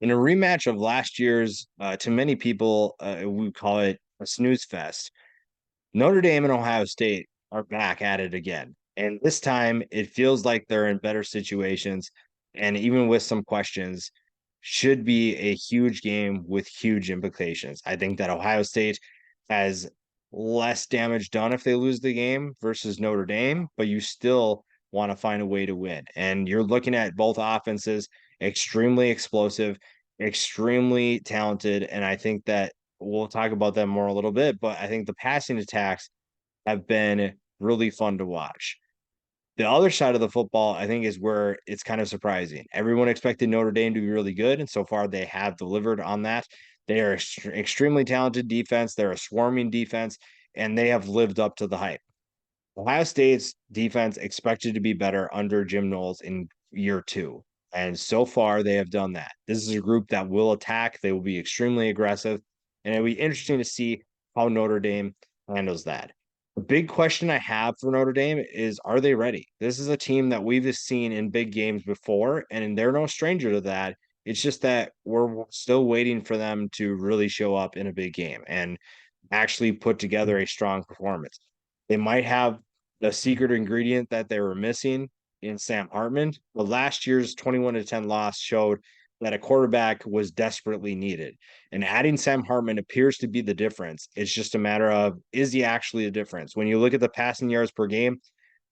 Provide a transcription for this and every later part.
In a rematch of last year's, to many people, we call it a snooze fest. Notre Dame and Ohio State are back at it again. And this time it feels like they're in better situations. And even with some questions, should be a huge game with huge implications. I think that Ohio State has less damage done if they lose the game versus Notre Dame, but you still want to find a way to win. And you're looking at both offenses, extremely explosive, extremely talented. And I think that we'll talk about them more a little bit, but I think the passing attacks have been really fun to watch. The other side of the football, I think, is where it's kind of surprising. Everyone expected Notre Dame to be really good, and so far they have delivered on that. They are extremely talented defense. They're a swarming defense, and they have lived up to the hype. Ohio State's defense expected to be better under Jim Knowles in year two. And so far, they have done that. This is a group that will attack. They will be extremely aggressive. And it'll be interesting to see how Notre Dame handles that. The big question I have for Notre Dame is, are they ready? This is a team that we've seen in big games before, and they're no stranger to that. It's just that we're still waiting for them to really show up in a big game and actually put together a strong performance. They might have the secret ingredient that they were missing in Sam Hartman. But last year's 21-10 loss showed that a quarterback was desperately needed. And adding Sam Hartman appears to be the difference. It's just a matter of, is he actually a difference? When you look at the passing yards per game,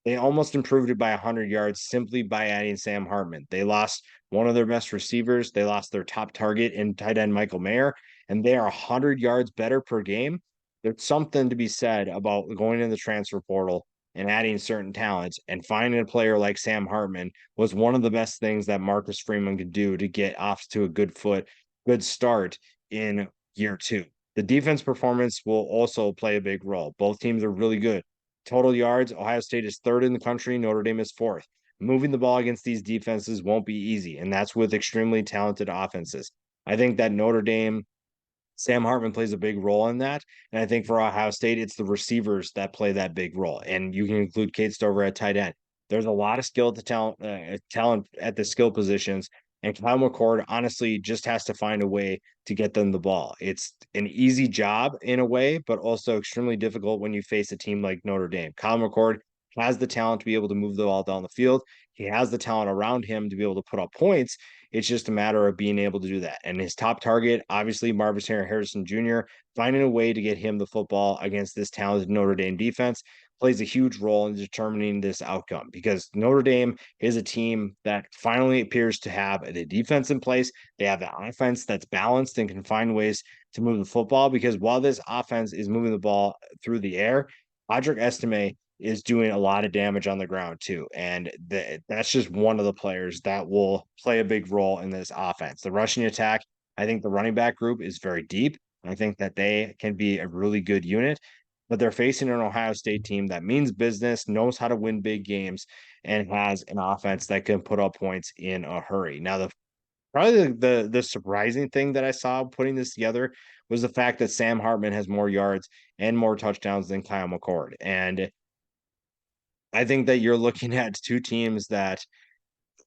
they almost improved it by 100 yards simply by adding Sam Hartman. They lost one of their best receivers. They lost their top target in tight end Michael Mayer, and they are 100 yards better per game. There's something to be said about going in the transfer portal and adding certain talents and finding a player like Sam Hartman was one of the best things that Marcus Freeman could do to get off to a good start in year two. The defense performance will also play a big role. Both teams are really good. Total yards, Ohio State is third in the country, Notre Dame is fourth. Moving the ball against these defenses won't be easy, and that's with extremely talented offenses. I think that Notre Dame Sam Hartman plays a big role in that. And I think for Ohio State, it's the receivers that play that big role. And you can include Kate Stover at tight end. There's a lot of skill to talent at the skill positions. And Kyle McCord honestly just has to find a way to get them the ball. It's an easy job in a way, but also extremely difficult when you face a team like Notre Dame. Kyle McCord has the talent to be able to move the ball down the field. He has the talent around him to be able to put up points. It's just a matter of being able to do that. And his top target, obviously, Marvis Harrison Jr., finding a way to get him the football against this talented Notre Dame defense plays a huge role in determining this outcome because Notre Dame is a team that finally appears to have the defense in place. They have the offense that's balanced and can find ways to move the football because while this offense is moving the ball through the air, Audric Estime is doing a lot of damage on the ground too. And that's just one of the players that will play a big role in this offense. The rushing attack, I think the running back group is very deep. I think that they can be a really good unit, but they're facing an Ohio State team that means business, knows how to win big games, and has an offense that can put up points in a hurry. Now, probably the surprising thing that I saw putting this together was the fact that Sam Hartman has more yards and more touchdowns than Kyle McCord. And I think that you're looking at two teams that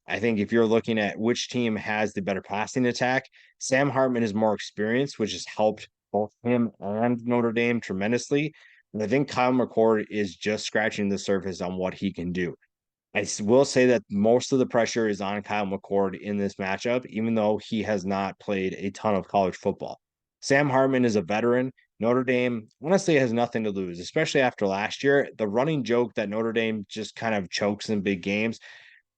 I think if you're looking at which team has the better passing attack, Sam Hartman is more experienced, which has helped both him and Notre Dame tremendously. And I think Kyle McCord is just scratching the surface on what he can do. Will say that most of the pressure is on Kyle McCord in this matchup, even though he has not played a ton of college football. Sam Hartman is a veteran. Notre Dame honestly has nothing to lose, especially after last year. The running joke that Notre Dame just kind of chokes in big games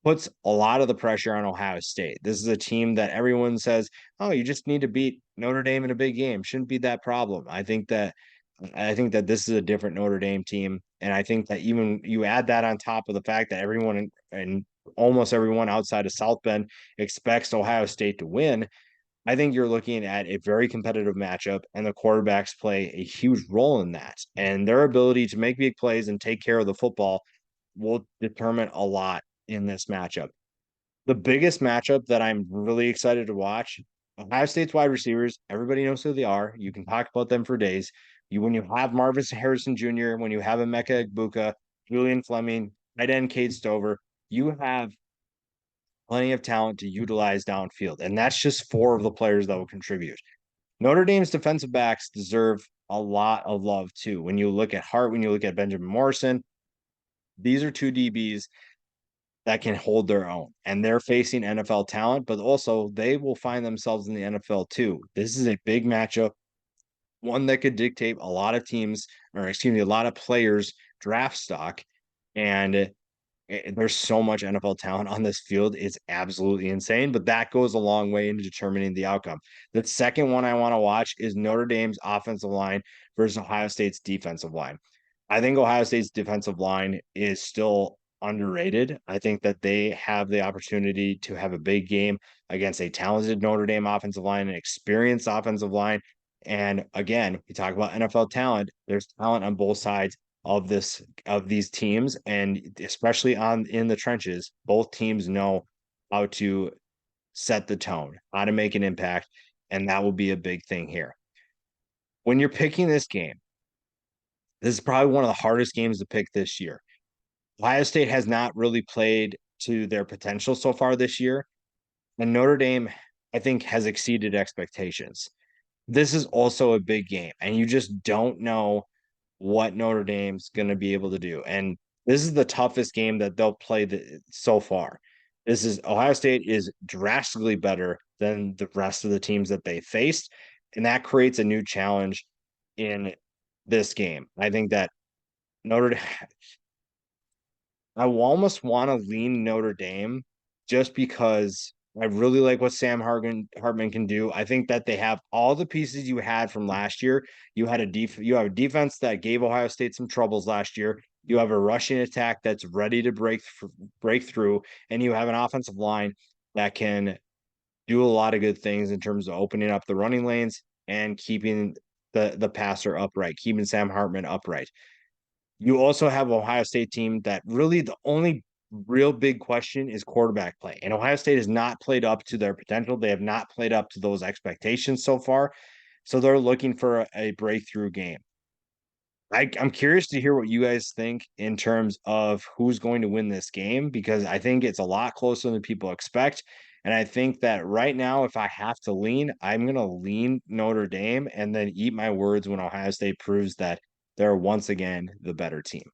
puts a lot of the pressure on Ohio State. This is a team that everyone says, "Oh, you just need to beat Notre Dame in a big game. Shouldn't be that problem." I think that this is a different Notre Dame team, and I think that even you add that on top of the fact that everyone and almost everyone outside of South Bend expects Ohio State to win. I think you're looking at a very competitive matchup, and the quarterbacks play a huge role in that. And their ability to make big plays and take care of the football will determine a lot in this matchup. The biggest matchup that I'm really excited to watch, Ohio State's wide receivers, everybody knows who they are. You can talk about them for days. When you have Marvis Harrison Jr., when you have Emeka Egbuka, Julian Fleming, tight end Kate Stover, you have plenty of talent to utilize downfield. And that's just four of the players that will contribute. Notre Dame's defensive backs deserve a lot of love too. When you look at Hart, when you look at Benjamin Morrison, these are two DBs that can hold their own. And they're facing NFL talent, but also they will find themselves in the NFL too. This is a big matchup, one that could dictate a lot of teams, or excuse me, a lot of players' draft stock. And there's so much NFL talent on this field. It's absolutely insane, but that goes a long way into determining the outcome. The second one I want to watch is Notre Dame's offensive line versus Ohio State's defensive line. I think Ohio State's defensive line is still underrated. I think that they have the opportunity to have a big game against a talented Notre Dame offensive line, an experienced offensive line. And again, we talk about NFL talent. There's talent on both sides of these teams, and especially on in the trenches, both teams know how to set the tone, how to make an impact, and that will be a big thing here. When you're picking this game, this is probably one of the hardest games to pick this year. Ohio State has not really played to their potential so far this year, and Notre Dame, I think, has exceeded expectations. This is also a big game, and you just don't know what Notre Dame's going to be able to do. And this is the toughest game that they'll play so far. This is Ohio State is drastically better than the rest of the teams that they faced, and that creates a new challenge in this game. I think that Notre I almost want to lean Notre Dame just because I really like what Sam Hartman can do. I think that they have all the pieces you had from last year. You have a defense that gave Ohio State some troubles last year. You have a rushing attack that's ready to break through, and you have an offensive line that can do a lot of good things in terms of opening up the running lanes and keeping the passer upright, keeping Sam Hartman upright. You also have Ohio State team that really the only real big question is quarterback play. And Ohio State has not played up to their potential. They have not played up to those expectations so far. So they're looking for a breakthrough game. I'm curious to hear what you guys think in terms of who's going to win this game, because I think it's a lot closer than people expect. And I think that right now, if I have to lean, I'm going to lean Notre Dame and then eat my words when Ohio State proves that they're once again the better team.